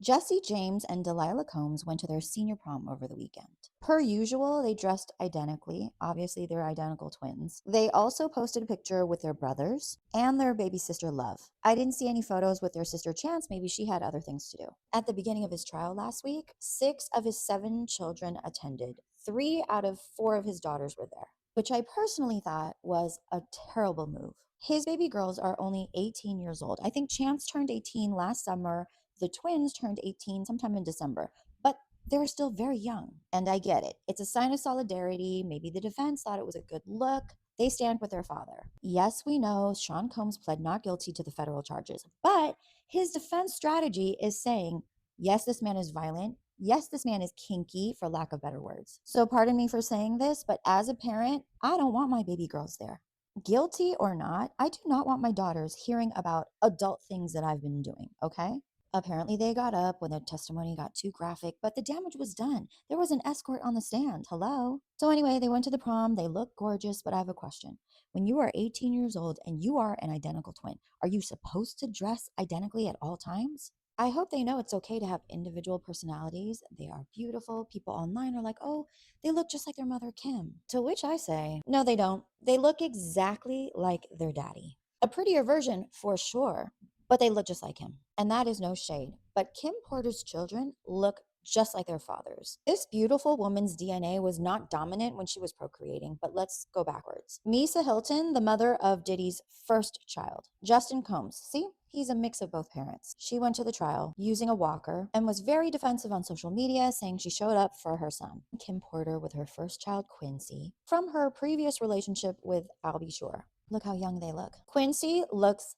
Jesse James and Delilah Combs went to their senior prom over the weekend. Per usual, they dressed identically. Obviously, they're identical twins. They also posted a picture with their brothers and their baby sister Love. I didn't see any photos with their sister Chance. Maybe she had other things to do. At the beginning of his trial last week, 6 of his 7 children attended. 3 out of 4 of his daughters were there, which I personally thought was a terrible move. His baby girls are only 18 years old. I think Chance turned 18 last summer. The twins turned 18 sometime in December, but they were still very young. And I get it. It's a sign of solidarity. Maybe the defense thought it was a good look. They stand with their father. Yes, we know Sean Combs pled not guilty to the federal charges, but his defense strategy is saying, yes, this man is violent. Yes, this man is kinky, for lack of better words. So pardon me for saying this, but as a parent, I don't want my baby girls there. Guilty or not, I do not want my daughters hearing about adult things that I've been doing, okay? Apparently, they got up when the testimony got too graphic, but the damage was done. There was an escort on the stand. Hello? So, anyway, they went to the prom. They look gorgeous, but I have a question. When you are 18 years old and you are an identical twin, are you supposed to dress identically at all times? I hope they know it's okay to have individual personalities. They are beautiful. People online are like, oh, they look just like their mother, Kim. To which I say, no, they don't. They look exactly like their daddy. A prettier version for sure, but they look just like him. And that is no shade. But Kim Porter's children look just like their fathers. This beautiful woman's DNA was not dominant when she was procreating, but let's go backwards. Misa Hilton, the mother of Diddy's first child. Justin Combs, see? He's a mix of both parents. She went to the trial using a walker and was very defensive on social media, saying she showed up for her son. Kim Porter with her first child, Quincy, from her previous relationship with Albie Shore. Look how young they look. Quincy looks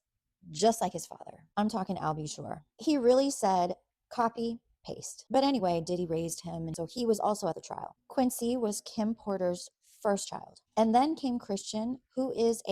just like his father. I'm talking Albie Shore. He really said, copy, paste. But anyway, Diddy raised him, and so he was also at the trial. Quincy was Kim Porter's first child. And then came Christian, who is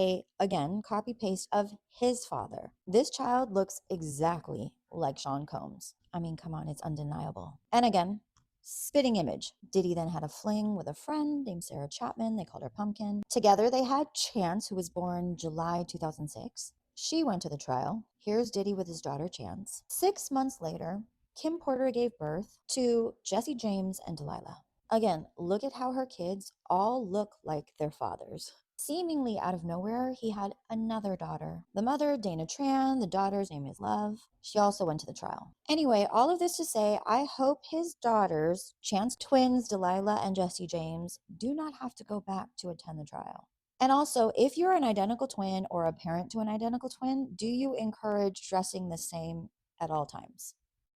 again, copy paste of his father. This child looks exactly like Sean Combs. I mean, come on, it's undeniable. And again, spitting image. Diddy then had a fling with a friend named Sarah Chapman. They called her Pumpkin. Together, they had Chance, who was born July 2006. She went to the trial. Here's Diddy with his daughter Chance. 6 months later, Kim Porter gave birth to Jesse James and Delilah. Again, look at how her kids all look like their fathers. Seemingly out of nowhere, he had another daughter. The mother, Dana Tran, the daughter's name is Love. She also went to the trial. Anyway, all of this to say, I hope his daughters, Chance twins, Delilah and Jesse James, do not have to go back to attend the trial. And also, if you're an identical twin or a parent to an identical twin, do you encourage dressing the same at all times?